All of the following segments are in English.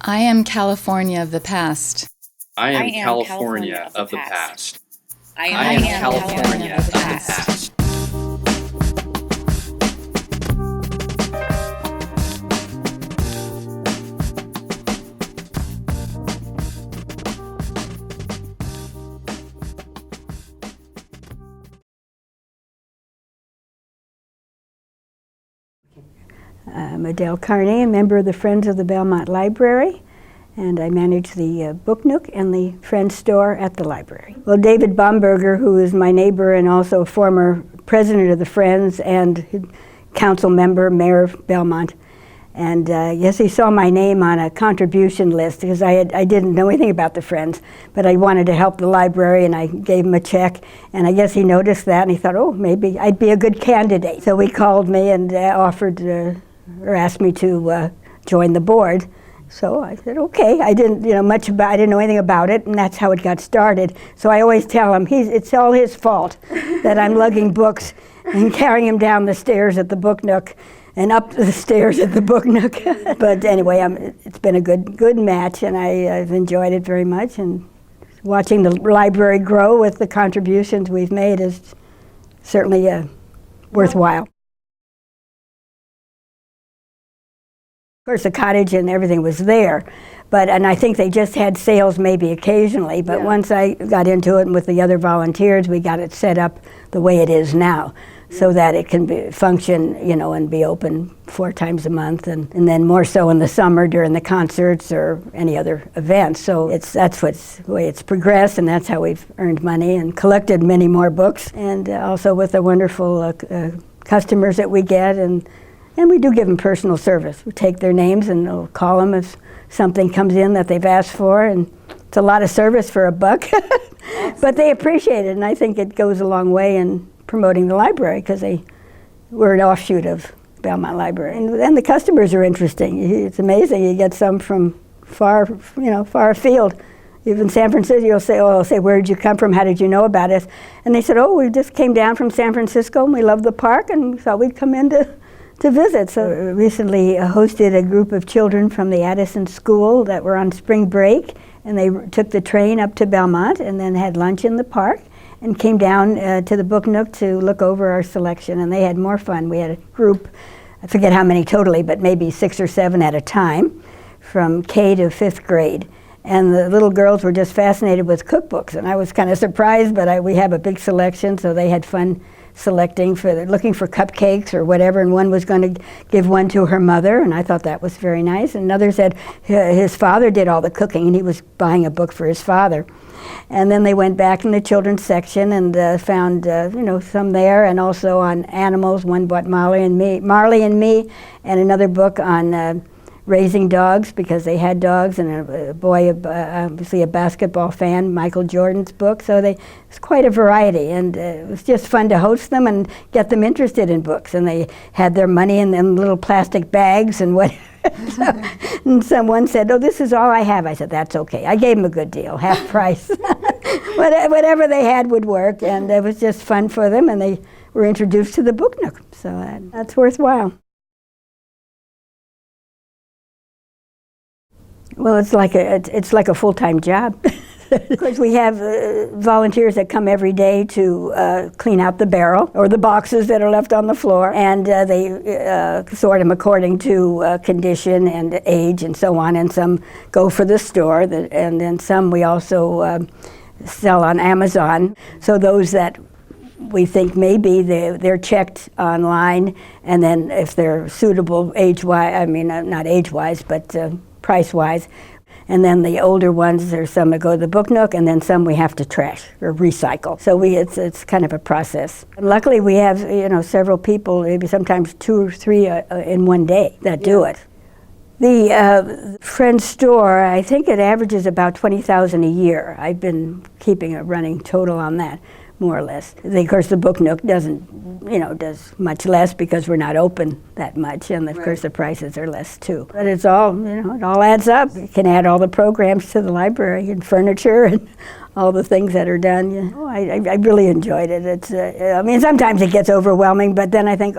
I am California of the past. I am California of the past. I am California of the past. I'm Adele Carney, a member of the Friends of the Belmont Library, and I manage the Book Nook and the Friends store at the library. Well, David Baumberger, who is my neighbor and also former president of the Friends and council member, mayor of Belmont, and yes, he saw my name on a contribution list because I didn't know anything about the Friends, but I wanted to help the library, and I gave him a check, and I guess he noticed that, and he thought, oh, maybe I'd be a good candidate. So he called me and offered or asked me to join the board. So I said, okay. I didn't I didn't know anything about it, and that's how it got started. So I always tell him it's all his fault that I'm lugging books and carrying him down the stairs at the Book Nook and up the stairs at the Book Nook. But anyway, it's been a good match, and I've enjoyed it very much. And watching the library grow with the contributions we've made is certainly worthwhile. Of course, the cottage and everything was there, and I think they just had sales maybe occasionally, but once I got into it and with the other volunteers, we got it set up the way it is now, so that it can function, and be open 4 times a month, and then more so in the summer during the concerts or any other events. So that's the way it's progressed, and that's how we've earned money and collected many more books, and also with the wonderful customers that we get, and we do give them personal service. We take their names and we'll call them if something comes in that they've asked for, and it's a lot of service for a buck, but they appreciate it, and I think it goes a long way in promoting the library because we're an offshoot of Belmont Library, and the customers are interesting. It's amazing. You get some from far afield. Even San Francisco, I'll say, where did you come from? How did you know about us? And they said, oh, we just came down from San Francisco and we love the park and we thought we'd come in to visit. So recently hosted a group of children from the Addison School that were on spring break, and they took the train up to Belmont and then had lunch in the park and came down to the Book Nook to look over our selection, and they had more fun. We had a group, I forget how many totally, but maybe 6 or 7 at a time from K to 5th grade. And the little girls were just fascinated with cookbooks, and I was kind of surprised, but we have a big selection, so they had fun looking for cupcakes or whatever, and one was going to give one to her mother, and I thought that was very nice. And another said his father did all the cooking, and he was buying a book for his father. And then they went back in the children's section and found some there, and also on animals. One bought Marley and Me, and another book on raising dogs because they had dogs, and a boy, obviously a basketball fan, Michael Jordan's book. So it's quite a variety, and it was just fun to host them and get them interested in books. And they had their money in them little plastic bags and what. And someone said, oh, this is all I have. I said, that's okay. I gave them a good deal, half price. Whatever they had would work, and it was just fun for them, and they were introduced to the Book Nook. So that's worthwhile. Well, it's like a full-time job. Of course, we have volunteers that come every day to clean out the barrel or the boxes that are left on the floor, and they sort them according to condition and age and so on, and some go for the store, and then some we also sell on Amazon. So those that we think maybe they're checked online, and then if they're suitable age-wise, not age-wise, but price-wise. And then the older ones, there's some that go to the Book Nook, and then some we have to trash or recycle. So it's kind of a process. And luckily we have several people, maybe sometimes 2 or 3 in one day that do it. The Friends store, I think it averages about $20,000 a year. I've been keeping a running total on that, more or less. Of course, the Book Nook does much less because we're not open that much, and of course the prices are less too. But it's all, it all adds up. You can add all the programs to the library and furniture and all the things that are done. I really enjoyed it. It's, sometimes it gets overwhelming, but then I think,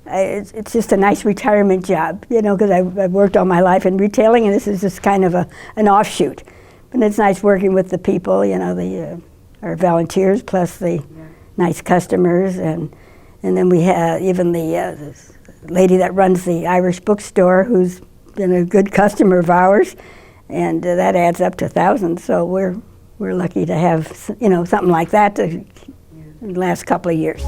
it's just a nice retirement job, you know, because I've worked all my life in retailing, and this is just kind of an offshoot. But it's nice working with the people, you know, our volunteers, plus the nice customers, and then we have even the lady that runs the Irish bookstore, who's been a good customer of ours, and that adds up to thousands. So we're lucky to have, you know, something like that in the last couple of years.